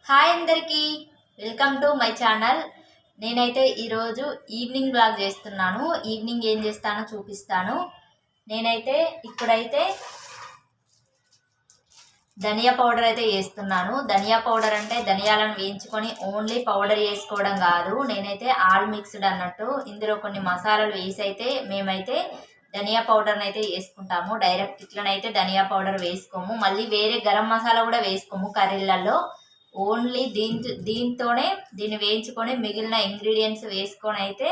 Hi అందరికీ, welcome to my channel. నేనైతే ఈరోజు ఈవినింగ్ బ్లాగ్ చేస్తున్నాను. ఈవినింగ్ ఏం చేస్తానో చూపిస్తాను. నేనైతే ఇప్పుడైతే ధనియా పౌడర్ అయితే చేస్తున్నాను. ధనియా పౌడర్ అంటే ధనియాలను వేయించుకొని ఓన్లీ పౌడర్ చేసుకోవడం కాదు, నేనైతే ఆల్ మిక్స్డ్ అన్నట్టు ఇందులో కొన్ని మసాలాలు వేసి అయితే మేమైతే ధనియా పౌడర్ని అయితే వేసుకుంటాము. డైరెక్ట్ ఇట్లనైతే ధనియా పౌడర్ వేసుకోము, మళ్ళీ వేరే గరం మసాలా కూడా వేసుకోము కర్రీలలో. ఓన్లీ దీంతోనే దీన్ని వేయించుకొని మిగిలిన ఇంగ్రీడియంట్స్ వేసుకొని అయితే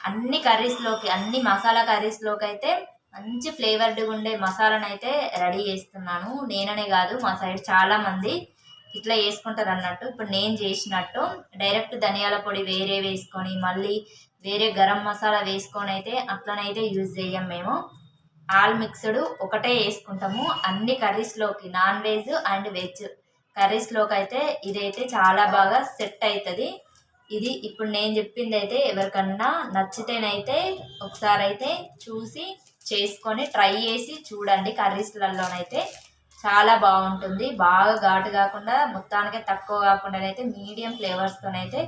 అన్ని కర్రీస్లోకి, అన్ని మసాలా కర్రీస్లోకి అయితే మంచి ఫ్లేవర్డ్గా ఉండే మసాలాను అయితే రెడీ చేస్తున్నాను. నేననే కాదు, మా సైడ్ చాలామంది ఇట్లా వేసుకుంటారు అన్నట్టు. ఇప్పుడు నేను చేసినట్టు డైరెక్ట్ ధనియాల పొడి వేరే వేసుకొని మళ్ళీ వేరే గరం మసాలా వేసుకొని అయితే అట్లనైతే యూజ్ చేయం మేము. ఆల్ మిక్స్డ్ ఒకటే వేసుకుంటాము అన్ని కర్రీస్లోకి, నాన్ వెజ్ అండ్ వెజ్ కర్రీస్లోకి అయితే ఇదైతే చాలా బాగా సెట్ అవుతుంది. ఇది ఇప్పుడు నేను చెప్పింది అయితే ఎవరికన్నా నచ్చితేనైతే ఒకసారి అయితే చూసి చేసుకొని ట్రై చేసి చూడండి. కర్రీస్లలోనైతే చాలా బాగుంటుంది. బాగా ఘాటు కాకుండా మొత్తానికి తక్కువ కాకుండానైతే మీడియం ఫ్లేవర్స్తోనైతే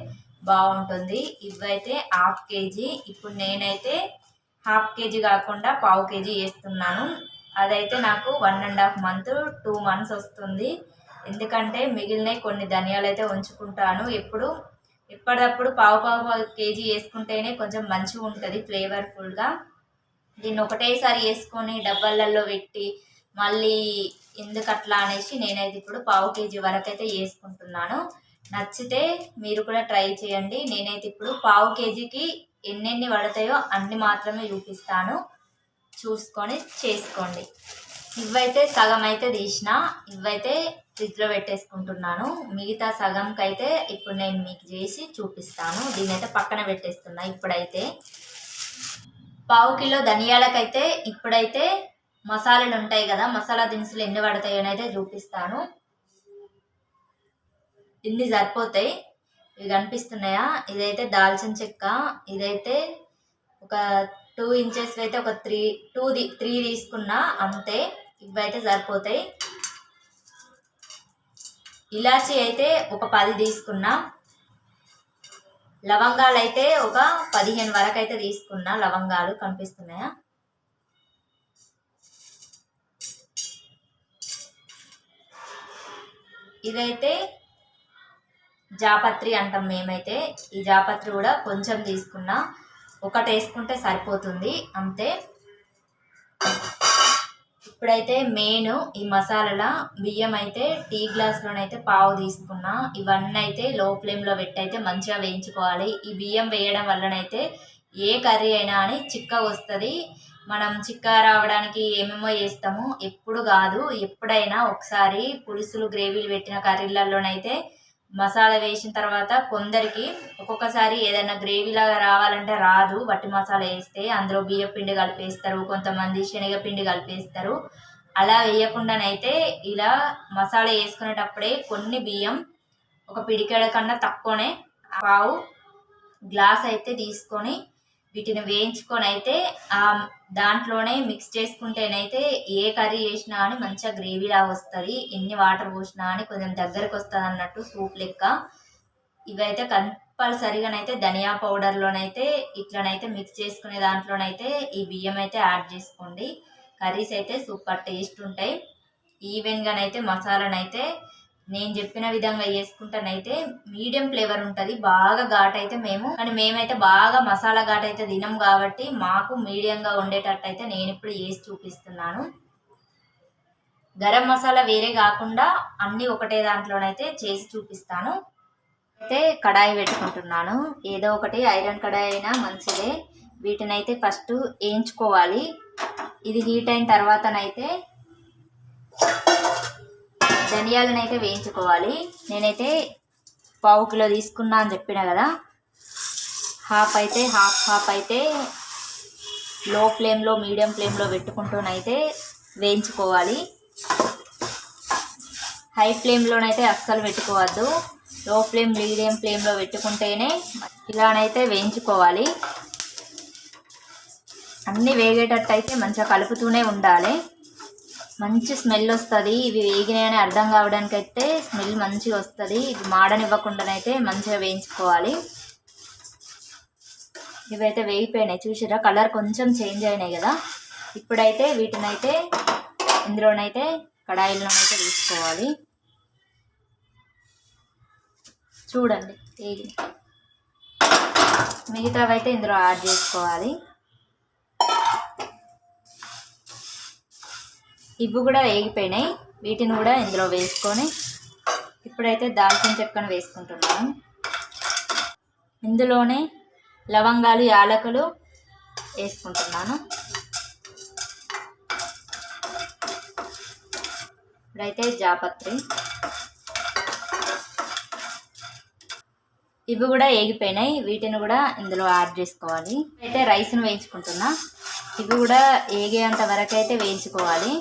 బాగుంటుంది. ఇవైతే హాఫ్ కేజీ, ఇప్పుడు నేనైతే హాఫ్ కేజీ కాకుండా పావు కేజీ వేస్తున్నాను. అదైతే నాకు 1.5 month 2 months వస్తుంది. ఎందుకంటే మిగిలిన కొన్ని ధనియాలు అయితే ఉంచుకుంటాను. ఎప్పటికప్పుడు పావు కేజీ వేసుకుంటేనే కొంచెం మంచిగా ఉంటుంది ఫ్లేవర్ఫుల్గా. దీన్ని ఒకటేసారి వేసుకొని డబ్బాలలో పెట్టి మళ్ళీ ఎందుకు అట్లా అనేసి నేనైతే ఇప్పుడు పావు కేజీ వరకు అయితే వేసుకుంటున్నాను. నచ్చితే మీరు కూడా ట్రై చేయండి. నేనైతే ఇప్పుడు పావు కేజీకి ఎన్నెన్ని పడతాయో అన్ని మాత్రమే చూపిస్తాను, చూసుకొని చేసుకోండి. ఇవైతే సగం అయితే తీసిన, ఇవైతే ఫ్రిడ్జ్లో పెట్టేసుకుంటున్నాను. మిగతా సగంకి అయితే ఇప్పుడు నేను మీకు చేసి చూపిస్తాను. దీని అయితే పక్కన పెట్టేస్తున్నా. ఇప్పుడైతే పావు కిలో ధనియాలకైతే ఇప్పుడైతే మసాలాలు ఉంటాయి కదా, మసాలా దినుసులు ఎన్ని పడతాయో అయితే చూపిస్తాను. ఇన్ని సరిపోతాయి. ఇవి కనిపిస్తున్నాయా? ఇదైతే దాల్చిన చెక్క, ఇదైతే ఒక 2 inches అయితే ఒక 3 తీసుకున్నా అంతే. ఇవైతే సరిపోతాయి. ఇలాచీ అయితే ఒక 10 తీసుకున్నా. లవంగాలు అయితే ఒక 15 వరకు అయితే తీసుకున్నా. లవంగాలు కనిపిస్తున్నాయా? ఇదైతే జాపత్రి అంటాం మేమైతే. ఈ జాపత్రి కూడా కొంచెం తీసుకున్నా, ఒకటి వేసుకుంటే సరిపోతుంది అంతే. ఇప్పుడైతే మెయిన్ ఈ మసాలాల బియ్యం అయితే టీ గ్లాస్లోనైతే పావు తీసుకున్నా. ఇవన్నీ అయితే లో ఫ్లేమ్లో పెట్టి అయితే మంచిగా వేయించుకోవాలి. ఈ బియ్యం వేయడం వల్లనైతే ఏ కర్రీ అయినా అని చిక్కగా వస్తుంది. మనం చిక్కగా రావడానికి ఏమేమో చేస్తాము, ఎప్పుడు కాదు ఎప్పుడైనా ఒకసారి పులుసులు గ్రేవీలు పెట్టిన కర్రీలలోనైతే మసాలా వేసిన తర్వాత కొందరికి ఒక్కొక్కసారి ఏదైనా గ్రేవీలాగా రావాలంటే రాదు. వట్టి మసాలా వేస్తే అందులో బియ్యం పిండి కలిపేస్తారు, కొంతమంది శనగపిండి కలిపేస్తారు. అలా వేయకుండానైతే ఇలా మసాలా వేసుకునేటప్పుడే కొన్ని బియ్యం ఒక పిడికెడ కన్నా తక్కువనే పావు గ్లాస్ అయితే తీసుకొని వీటిని వేయించుకొని అయితే దాంట్లోనే మిక్స్ చేసుకుంటేనైతే ఏ కర్రీ చేసినా అని మంచిగా గ్రేవీలా వస్తుంది. ఎన్ని వాటర్ పోసినా అని కొంచెం దగ్గరకు వస్తుంది అన్నట్టు, సూప్ లెక్క. ఇవైతే కంపల్సరీగానైతే ధనియా పౌడర్లోనైతే ఇట్లనైతే మిక్స్ చేసుకునే దాంట్లోనైతే ఈ బియ్యం అయితే యాడ్ చేసుకోండి. కర్రీస్ అయితే సూపర్ టేస్ట్ ఉంటాయి. ఈవెన్గానైతే మసాలానైతే నేను చెప్పిన విధంగా వేసుకుంటానైతే మీడియం ఫ్లేవర్ ఉంటుంది. బాగా ఘాట్ అయితే మేమైతే బాగా మసాలా ఘాట్ అయితే తినం కాబట్టి మాకు మీడియంగా ఉండేటట్టు అయితే నేను ఇప్పుడు వేసి చూపిస్తున్నాను. గరం మసాలా వేరే కాకుండా అన్నీ ఒకటే దాంట్లోనైతే చేసి చూపిస్తాను. అయితే కడాయి పెట్టుకుంటున్నాను. ఏదో ఒకటి ఐరన్ కడాయి అయినా మంచిదే. వీటినైతే ఫస్ట్ వేయించుకోవాలి. ఇది హీట్ అయిన తర్వాతనైతే ధనియాలను అయితే వేయించుకోవాలి. నేనైతే పావు కిలో తీసుకున్నా అని చెప్పిన కదా, హాఫ్ అయితే లో ఫ్లేమ్లో మీడియం ఫ్లేమ్లో పెట్టుకుంటూనైతే వేయించుకోవాలి. హై ఫ్లేమ్లోనైతే అస్సలు పెట్టుకోవద్దు. లో ఫ్లేమ్ మీడియం ఫ్లేమ్లో పెట్టుకుంటేనే ఇలానైతే వేయించుకోవాలి. అన్నీ వేగేటట్టు అయితే మంచిగా కలుపుతూనే ఉండాలి. మంచి స్మెల్ వస్తుంది. ఇవి వేగినాయని అర్థం కావడానికి అయితే స్మెల్ మంచిగా వస్తుంది. ఇవి మాడనివ్వకుండానైతే మంచిగా వేయించుకోవాలి. ఇవైతే వేగిపోయినాయి చూసిరా, కలర్ కొంచెం చేంజ్ అయినాయి కదా. ఇప్పుడైతే వీటినైతే ఇందులోనైతే కడాయిలోనైతే తీసుకోవాలి. చూడండి వేగి, మిగతావైతే ఇందులో యాడ్ చేసుకోవాలి. ఇవి కూడా వేగిపోయినాయి, వీటిని కూడా ఇందులో వేసుకొని ఇప్పుడైతే దాల్చిన చెక్కను వేసుకుంటున్నాను. ఇందులోనే లవంగాలు, యాలకులు వేసుకుంటున్నాను. ఇప్పుడైతే జాపత్రి, ఇవి కూడా వేగిపోయినాయి, వీటిని కూడా ఇందులో యాడ్ చేసుకోవాలి. అయితే రైస్ను వేయించుకుంటున్నా. ఇవి కూడా వేగేంత వరకు అయితే వేయించుకోవాలి.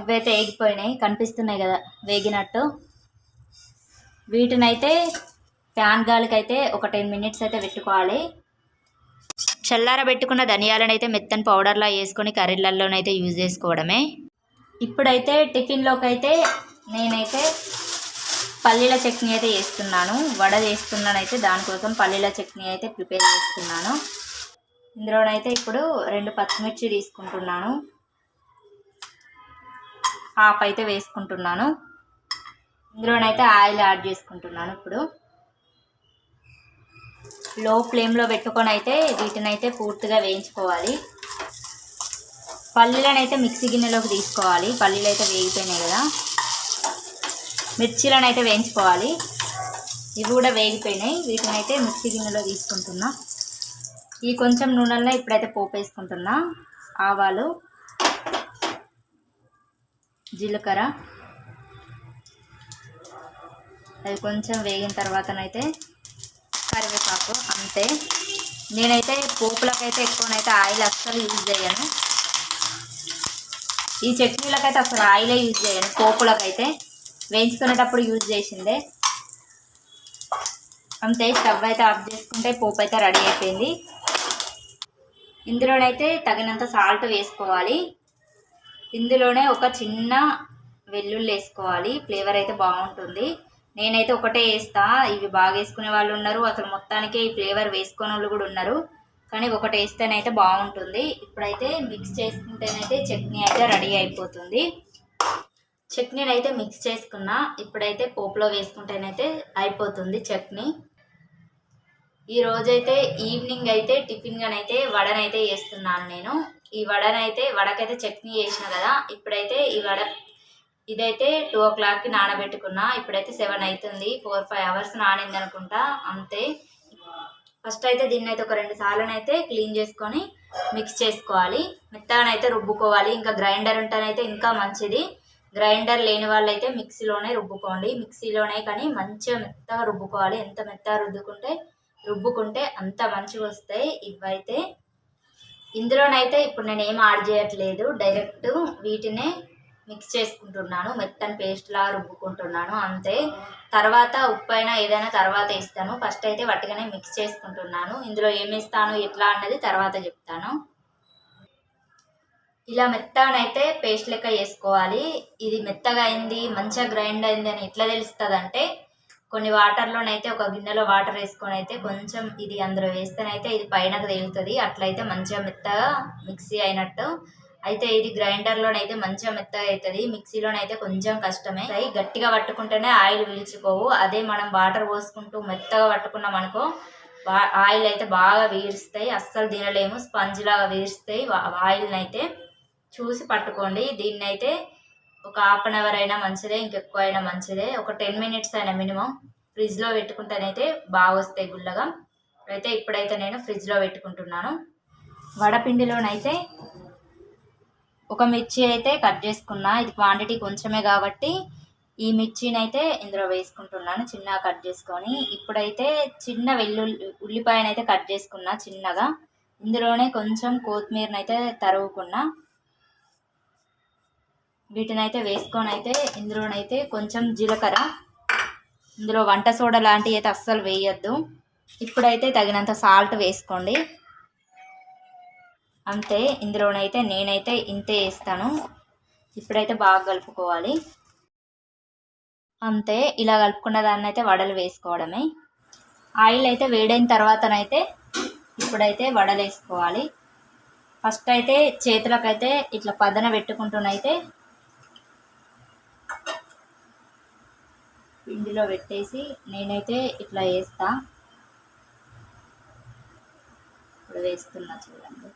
ఇవైతే వేగిపోయినాయి, కనిపిస్తున్నాయి కదా వేగినట్టు. వీటినైతే ప్యాన్ గాలికైతే ఒక 10 మినిట్స్ అయితే పెట్టుకోవాలి. చల్లారబెట్టుకున్న ధనియాలను అయితే మెత్తని పౌడర్లా వేసుకొని కర్రీలలోనైతే యూజ్ చేసుకోవడమే. ఇప్పుడైతే టిఫిన్లోకి అయితే నేనైతే పల్లీల చట్నీ అయితే వేస్తున్నాను. వడ చేస్తున్నానైతే దానికోసం పల్లీల చట్నీ అయితే ప్రిపేర్ చేస్తున్నాను. ఇందులోనైతే ఇప్పుడు 2 పచ్చిమిర్చి తీసుకుంటున్నాను, హాఫ్ అయితే వేసుకుంటున్నాను. ఇందులోనైతే ఆయిల్ యాడ్ చేసుకుంటున్నాను. ఇప్పుడు లో ఫ్లేమ్లో పెట్టుకొని అయితే వీటినైతే పూర్తిగా వేయించుకోవాలి. పల్లీలను అయితే మిక్సీ గిన్నెలోకి తీసుకోవాలి. పల్లీలు అయితే వేగిపోయినాయి కదా. మిర్చీలను అయితే వేయించుకోవాలి. ఇవి కూడా వేగిపోయినాయి, వీటిని అయితే మిక్సీ గిన్నెలో తీసుకుంటున్నా. ఈ కొంచెం నూనెలో ఇప్పుడైతే పోపు వేసుకుంటున్నా. ఆవాలు, జీలకర్ర, అవి కొంచెం వేగిన తర్వాతనైతే కరివేపాకు. అంతే. నేనైతే పోపులకైతే ఎక్కువనైతే ఆయిల్ అస్సలు యూజ్ చేయను. ఈ చట్నీలకైతే అసలు ఆయిలే యూజ్ చేయను. పోపులకైతే వేయించుకునేటప్పుడు యూజ్ చేసిందే. అంతే. స్టవ్ అయితే ఆఫ్ చేసుకుంటే పోపు అయితే రెడీ అయిపోయింది. ఇందులోనైతే తగినంత సాల్ట్ వేసుకోవాలి. ఇందులోనే ఒక చిన్న వెల్లుల్లి వేసుకోవాలి, ఫ్లేవర్ అయితే బాగుంటుంది. నేనైతే ఒకటే వేస్తా. ఇవి బాగా వేసుకునే వాళ్ళు ఉన్నారు, అసలు మొత్తానికే ఈ ఫ్లేవర్ వేసుకునే వాళ్ళు కూడా ఉన్నారు. కానీ ఒకటి వేస్తేనైతే బాగుంటుంది. ఇప్పుడైతే మిక్స్ చేసుకుంటేనైతే చట్నీ అయితే రెడీ అయిపోతుంది. చట్నీని అయితే మిక్స్ చేసుకున్నా. ఇప్పుడైతే పోపులో వేసుకుంటేనైతే అయిపోతుంది చట్నీ. ఈ రోజైతే ఈవినింగ్ అయితే టిఫిన్గానైతే వడనైతే వేస్తున్నాను నేను. ఈ వడకైతే చట్నీ చేసిన కదా. ఇప్పుడైతే ఈ వడ ఇదైతే 2 o'clockకి నానబెట్టుకున్నా. ఇప్పుడైతే 7 అవుతుంది. 4-5 hours నానింది అనుకుంటా. అంతే. ఫస్ట్ అయితే దీన్ని అయితే ఒక 2 సార్లునైతే క్లీన్ చేసుకొని మిక్స్ చేసుకోవాలి. మెత్తగానైతే రుబ్బుకోవాలి. ఇంకా గ్రైండర్ ఉంటేనైతే ఇంకా మంచిది. గ్రైండర్ లేని వాళ్ళైతే మిక్సీలోనే రుబ్బుకోండి. మిక్సీలోనే కానీ మంచిగా మెత్తగా రుబ్బుకోవాలి. ఎంత మెత్తగా రుబ్బుకుంటే అంత మంచిగా వస్తాయి ఇవైతే. ఇందులోనైతే ఇప్పుడు నేను ఏం యాడ్ చేయట్లేదు, డైరెక్ట్ వీటినే మిక్స్ చేసుకుంటున్నాను. మెత్తని పేస్ట్లా రుబ్బుకుంటున్నాను అంతే. తర్వాత ఉప్పు అయినా ఏదైనా తర్వాత వేస్తాను. ఫస్ట్ అయితే వట్టిగానే మిక్స్ చేసుకుంటున్నాను. ఇందులో ఏమి వేస్తాను ఎట్లా అన్నది తర్వాత చెప్తాను. ఇలా మెత్తగానైతే పేస్ట్ లెక్క చేసుకోవాలి. ఇది మెత్తగా అయింది, మంచిగా గ్రైండ్ అయింది అని ఎట్లా తెలుస్తుంది అంటే, కొన్ని వాటర్లోనైతే ఒక గిన్నెలో వాటర్ వేసుకొని అయితే కొంచెం ఇది అందులో వేస్తేనైతే ఇది పైనకు తేలుతుంది. అట్లయితే మంచిగా మెత్తగా మిక్సీ అయినట్టు. అయితే ఇది గ్రైండర్లోనైతే మంచిగా మెత్తగా అవుతుంది. మిక్సీలోనైతే కొంచెం కష్టమే. గట్టిగా పట్టుకుంటేనే ఆయిల్ పీల్చుకోవు. అదే మనం వాటర్ పోసుకుంటూ మెత్తగా పట్టుకున్నాం అనుకో ఆయిల్ అయితే బాగా వీరుస్తాయి. అస్సలు తినలేము, స్పంజ్ లాగా వీరుస్తాయి. ఆయిల్ని అయితే చూసి పట్టుకోండి. దీన్ని అయితే ఒక 1/2 hour అయినా మంచిదే, ఇంకెక్కువ అయినా మంచిదే. ఒక 10 minutes అయినా మినిమం ఫ్రిడ్జ్లో పెట్టుకుంటేనైతే బాగా వస్తాయి గుల్లగా. అయితే ఇప్పుడైతే నేను ఫ్రిడ్జ్లో పెట్టుకుంటున్నాను. వడపిండిలోనైతే ఒక మిర్చి అయితే కట్ చేసుకున్నా. ఇది క్వాంటిటీ కొంచెమే కాబట్టి ఈ మిర్చిని అయితే ఇందులో వేసుకుంటున్నాను చిన్నగా కట్ చేసుకొని. ఇప్పుడైతే చిన్న ఉల్లిపాయనైతే కట్ చేసుకున్నా చిన్నగా. ఇందులోనే కొంచెం కొత్తిమీరనైతే తరుగుకున్నా. వీటినైతే వేసుకొని అయితే ఇందులోనైతే కొంచెం జీలకర్ర, ఇందులో వంట సోడా లాంటివి అయితే అస్సలు వేయద్దు. ఇప్పుడైతే తగినంత సాల్ట్ వేసుకోండి. అంతే. ఇందులోనైతే నేనైతే ఇంతే వేస్తాను. ఇప్పుడైతే బాగా కలుపుకోవాలి. అంతే. ఇలా కలుపుకున్న దాన్ని అయితే వడలు వేసుకోవడమే. ఆయిల్ అయితే వేడైన తర్వాతనైతే ఇప్పుడైతే వడలు వేసుకోవాలి. ఫస్ట్ అయితే చేతులకైతే ఇట్లా పదన పెట్టుకుంటూనైతే పిండిలో పెట్టేసి నేనైతే ఇట్లా వేస్తా. ఇప్పుడు వేస్తున్నా చూడండి.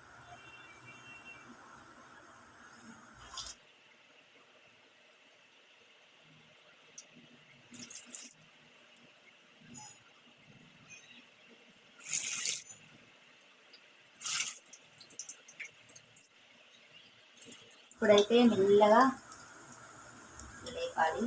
ఇప్పుడైతే మెల్లగా లేపాలి.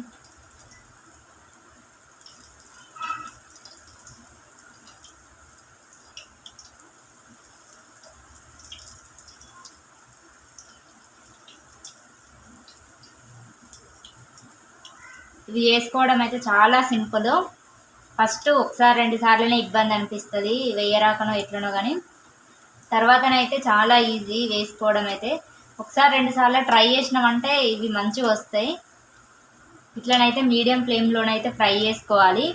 ఇది వేసుకోవడం అయితే చాలా సింపుల్. ఫస్ట్ ఒకసారి 2 సార్లనే ఇబ్బంది అనిపిస్తుంది, వేయరాకనో ఎట్లనో, కానీ తర్వాతనైతే చాలా ఈజీ వేసుకోవడం అయితే. ఒకసారి 2 సార్లు ట్రై చేసినామంటే ఇవి మంచిగా వస్తాయి. ఇట్లనైతే మీడియం ఫ్లేమ్లోనైతే ఫ్రై చేసుకోవాలి.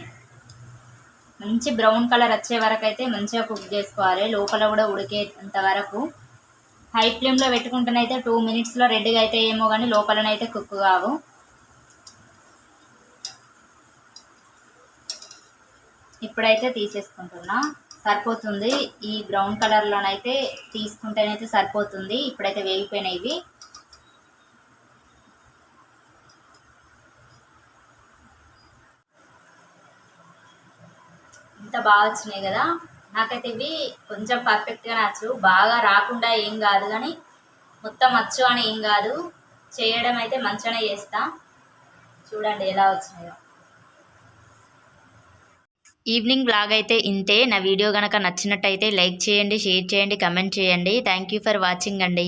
మంచి బ్రౌన్ కలర్ వచ్చే వరకు అయితే మంచిగా కుక్ చేసుకోవాలి, లోపల కూడా ఉడికేంత వరకు. హై ఫ్లేమ్లో పెట్టుకుంటేనైతే 2 మినిట్స్లో రెడీగా అయితే ఏమో, కానీ లోపలనైతే కుక్ కావు. ఇప్పుడైతే తీసేసుకుంటున్నా. సరిపోతుంది. ఈ బ్రౌన్ కలర్లోనైతే తీసుకుంటేనైతే సరిపోతుంది. ఇప్పుడైతే వేగిపోయినాయి ఇవి. ఇంత బాగా వచ్చినాయి కదా. నాకైతే ఇవి కొంచెం పర్ఫెక్ట్గా నచ్చు. బాగా రాకుండా ఏం కాదు, కానీ మొత్తం వచ్చు అని ఏం కాదు. చేయడం అయితే మంచిగానే చేస్తా. చూడండి ఎలా వచ్చినాయో. ఈవినింగ్ బ్లాగ్ అయితే ఇంతే. నా వీడియో కనుక నచ్చినట్టయితే లైక్ చేయండి, షేర్ చేయండి, కమెంట్ చేయండి. థ్యాంక్ యూ ఫర్ వాచింగ్ అండి.